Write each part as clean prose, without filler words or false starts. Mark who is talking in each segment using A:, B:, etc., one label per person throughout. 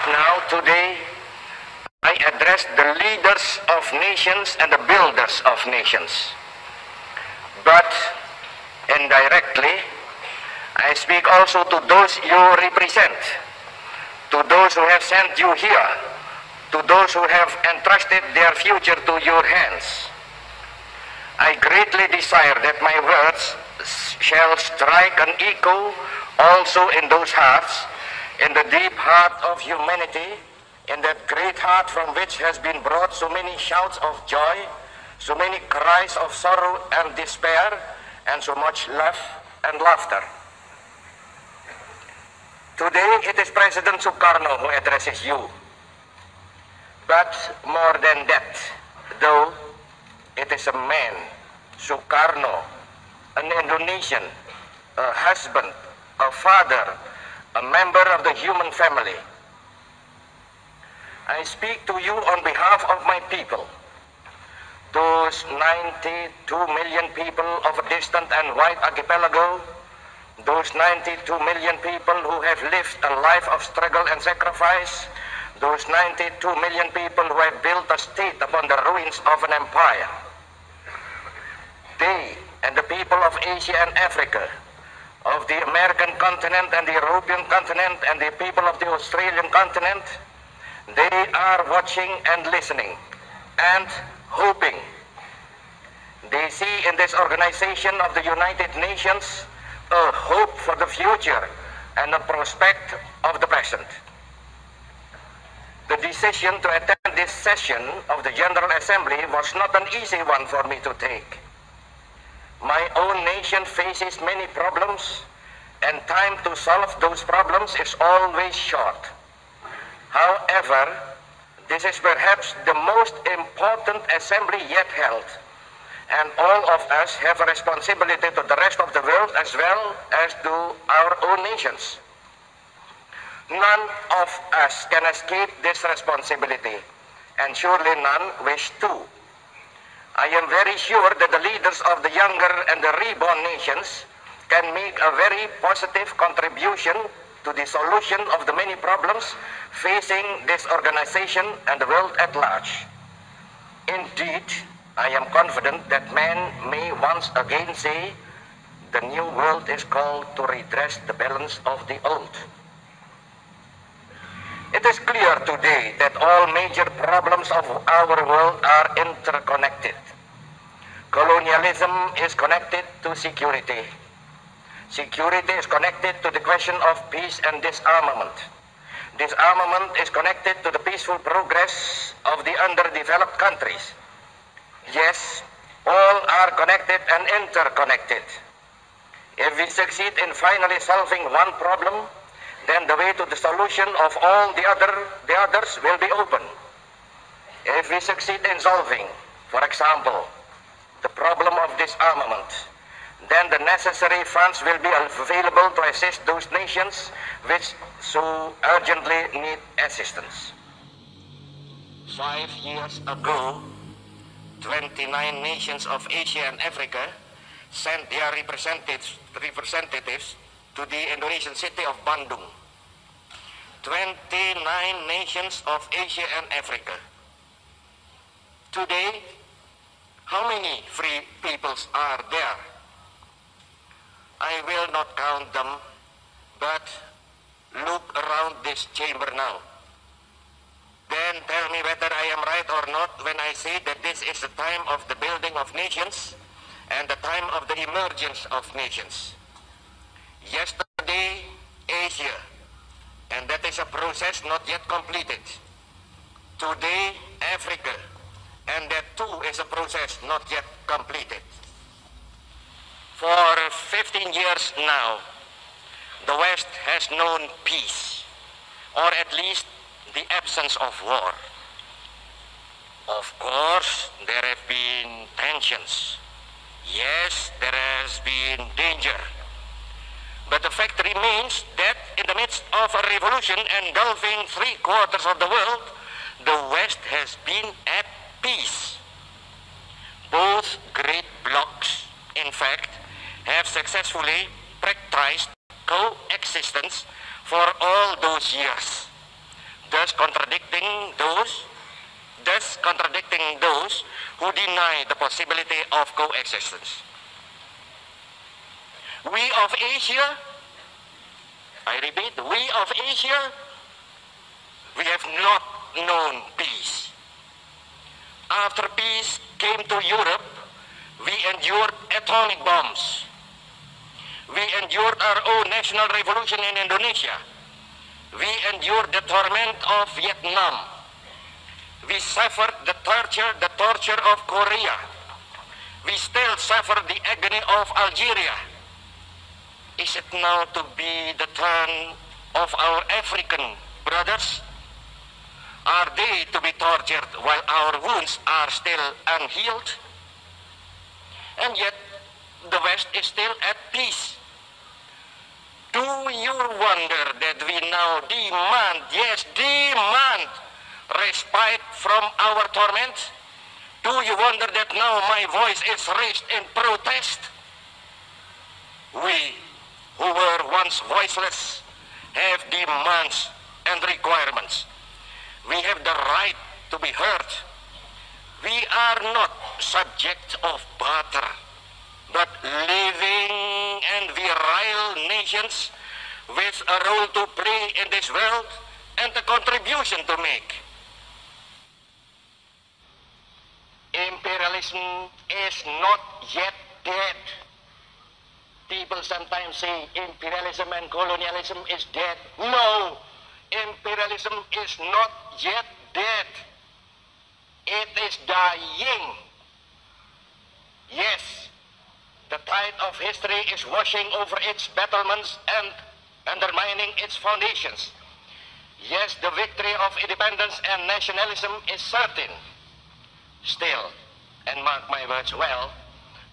A: Now, today, I address the leaders of nations and the builders of nations. But indirectly, I speak also to those you represent, to those who have sent you here, to those who have entrusted their future to your hands. I greatly desire that my words shall strike an echo also in those hearts, in the deep heart of humanity, in that great heart from which has been brought so many shouts of joy, so many cries of sorrow and despair, and so much love and laughter. Today it is President Sukarno who addresses you. But more than that, though, it is a man, Sukarno, an Indonesian, a husband, a father, a member of the human family. I speak to you on behalf of my people, those 92 million people of a distant and wide archipelago, those 92 million people who have lived a life of struggle and sacrifice, those 92 million people who have built a state upon the ruins of an empire. They and the people of Asia and Africa, of the American continent and the European continent and the people of the Australian continent, they are watching and listening and hoping. They see in this organization of the United Nations a hope for the future and a prospect of the present. The decision to attend this session of the General Assembly was not an easy one for me to take. My own nation faces many problems, and time to solve those problems is always short. However, this is perhaps the most important assembly yet held, and all of us have a responsibility to the rest of the world as well as to our own nations. None of us can escape this responsibility, and surely none wish to. I am very sure that the leaders of the younger and the reborn nations can make a very positive contribution to the solution of the many problems facing this organization and the world at large. Indeed, I am confident that man may once again say, the new world is called to redress the balance of the old. It is clear today that all major problems of our world are interconnected. Colonialism is connected to security. Security is connected to the question of peace and disarmament. Disarmament is connected to the peaceful progress of the underdeveloped countries. Yes, all are connected and interconnected. If we succeed in finally solving one problem, then the way to the solution of all the others will be open. If we succeed in solving, for example, the problem of disarmament, then the necessary funds will be available to assist those nations which so urgently need assistance. 5 years ago, 29 nations of Asia and Africa sent their representatives to the Indonesian city of Bandung. 29 nations of Asia and Africa. Today, how many free peoples are there? I will not count them, but look around this chamber now. Then tell me whether I am right or not when I say that this is the time of the building of nations and the time of the emergence of nations. Yesterday, Asia, and that is a process not yet completed. Today, Africa, and that too is a process not yet completed. For 15 years now, the West has known peace, or at least the absence of war. Of course, there have been tensions. Yes, there has been danger. But the fact remains that in the midst of a revolution engulfing 3/4 of the world, the West has been at peace. Both great blocs, in fact, have successfully practiced coexistence for all those years. thus contradicting those who deny the possibility of coexistence. We of Asia, I repeat, we of Asia, we have not known peace. After peace came to Europe, we endured atomic bombs. We endured our own national revolution in Indonesia. We endured the torment of Vietnam. We suffered the torture of Korea. We still suffer the agony of Algeria. Is it now to be the turn of our African brothers? Are they to be tortured while our wounds are still unhealed? And yet, the West is still at peace. Do you wonder that we now demand, yes, demand respite from our torment? Do you wonder that now my voice is raised in protest? We, who were once voiceless, have demands and requirements. We have the right to be heard. We are not subject of barter, but living and virile nations with a role to play in this world and a contribution to make. Imperialism is not yet dead. People sometimes say imperialism and colonialism is dead. No, imperialism is not yet dead. It is dying. Yes, the tide of history is washing over its battlements and undermining its foundations. Yes, the victory of independence and nationalism is certain. Still, and mark my words well,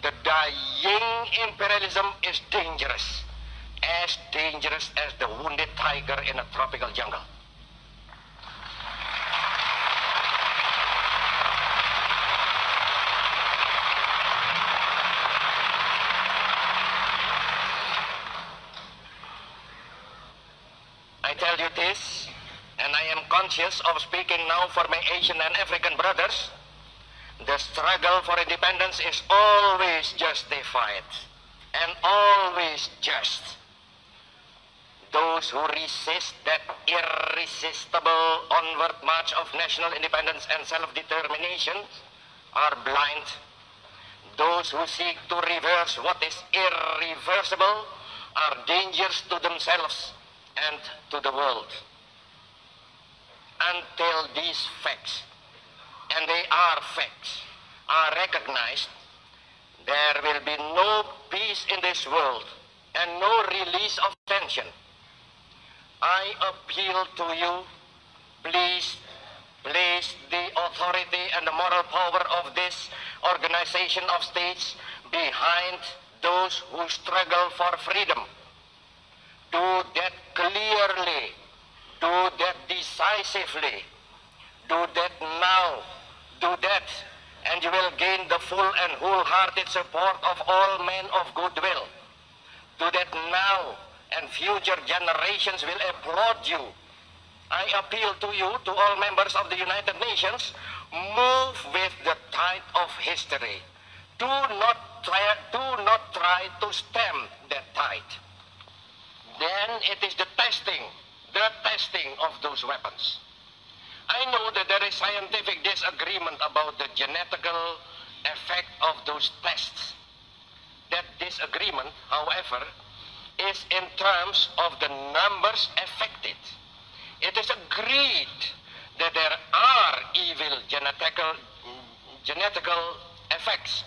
A: the dying imperialism is dangerous as the wounded tiger in a tropical jungle. I tell you this, and I am conscious of speaking now for my Asian and African brothers. The struggle for independence is always justified and always just. Those who resist that irresistible onward march of national independence and self-determination are blind. Those who seek to reverse what is irreversible are dangerous to themselves and to the world. Until these facts, and they are facts, are recognized, there will be no peace in this world and no release of tension. I appeal to you, please place the authority and the moral power of this organization of states behind those who struggle for freedom. Do that clearly, do that decisively, do that now, do that, and you will gain the full and wholehearted support of all men of goodwill. Do that now, and future generations will applaud you. I appeal to you, to all members of the United Nations, move with the tide of history. Do not try to stem that tide. Then it is the testing of those weapons. I know that there is scientific disagreement about the genetical effect of those tests. That disagreement, however, is in terms of the numbers affected. It is agreed that there are evil genetical effects.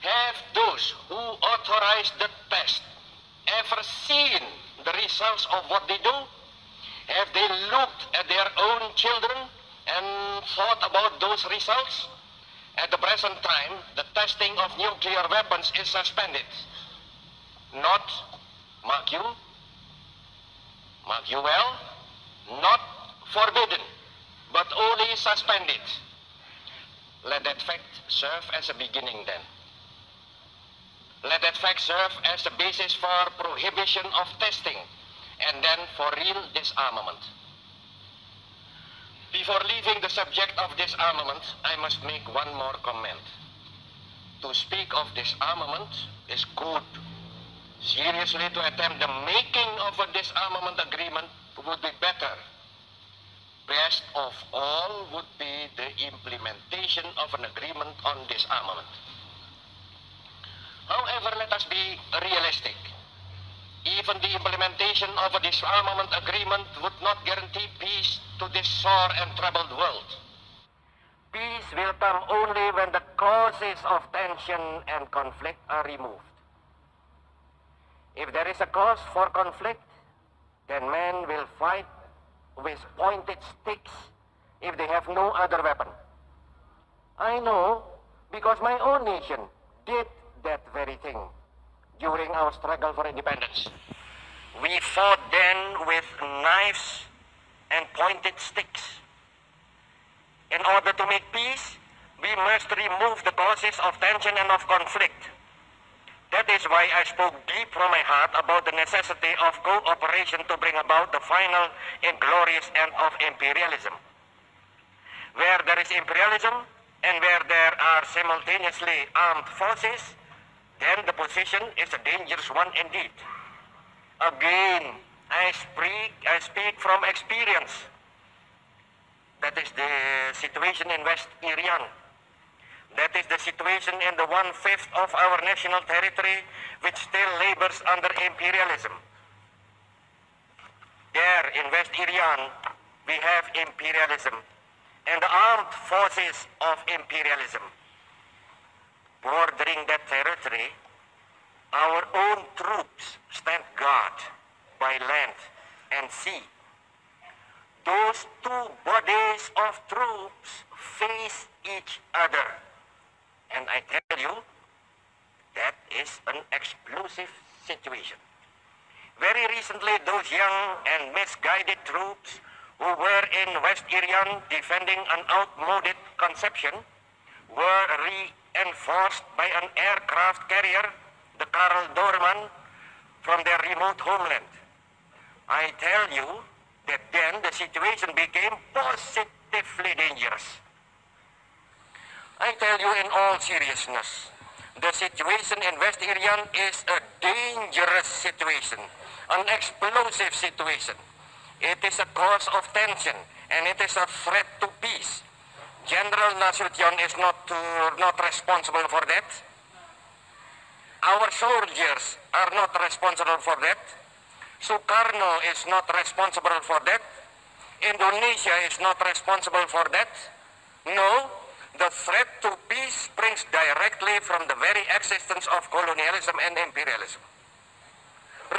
A: Have those who authorized the test ever seen the results of what they do? Have they looked at their own children and thought about those results? At the present time, the testing of nuclear weapons is suspended. Not, mark you well, not forbidden, but only suspended. Let that fact serve as a beginning then. Let that fact serve as the basis for prohibition of testing and then for real disarmament. Before leaving the subject of disarmament, I must make one more comment. To speak of disarmament is good. Seriously, to attempt the making of a disarmament agreement would be better. Best of all would be the implementation of an agreement on disarmament. However, let us be realistic. Even the implementation of a disarmament agreement would not guarantee peace to this sore and troubled world. Peace will come only when the causes of tension and conflict are removed. If there is a cause for conflict, then men will fight with pointed sticks if they have no other weapon. I know because my own nation did that very thing during our struggle for independence. We fought then with knives and pointed sticks. In order to make peace, we must remove the causes of tension and of conflict. That is why I spoke deep from my heart about the necessity of cooperation to bring about the final inglorious end of imperialism. Where there is imperialism and where there are simultaneously armed forces, then the position is a dangerous one indeed. Again, I speak from experience. That is the situation in West Irian. That is the situation in the 1/5 of our national territory which still labors under imperialism. There in West Irian, we have imperialism and the armed forces of imperialism. Bordering that territory, our own troops stand guard by land and sea. Those two bodies of troops face each other. And I tell you, that is an explosive situation. Very recently, those young and misguided troops who were in West Irian defending an outmoded conception were reinforced by an aircraft carrier, the Karl Doorman, from their remote homeland. I tell you that then the situation became positively dangerous. I tell you in all seriousness, the situation in West Irian is a dangerous situation, an explosive situation. It is a cause of tension and it is a threat to peace. General Nasution is not responsible for that. Our soldiers are not responsible for that. Sukarno is not responsible for that. Indonesia is not responsible for that. No. The threat to peace springs directly from the very existence of colonialism and imperialism.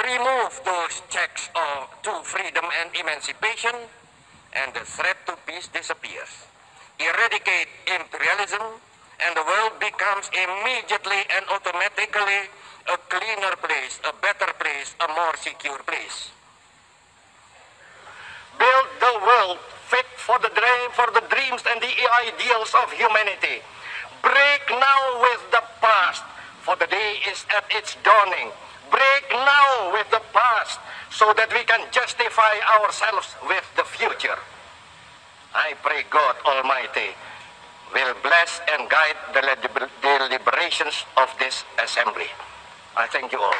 A: Remove those checks to freedom and emancipation, and the threat to peace disappears. Eradicate imperialism, and the world becomes immediately and automatically a cleaner place, a better place, a more secure place. Build the world fit for the dreams and the ideals of humanity. Break now with the past, for the day is at its dawning. Break now with the past, so that we can justify ourselves with the future. I pray God Almighty will bless and guide the deliberations of this assembly. I thank you all.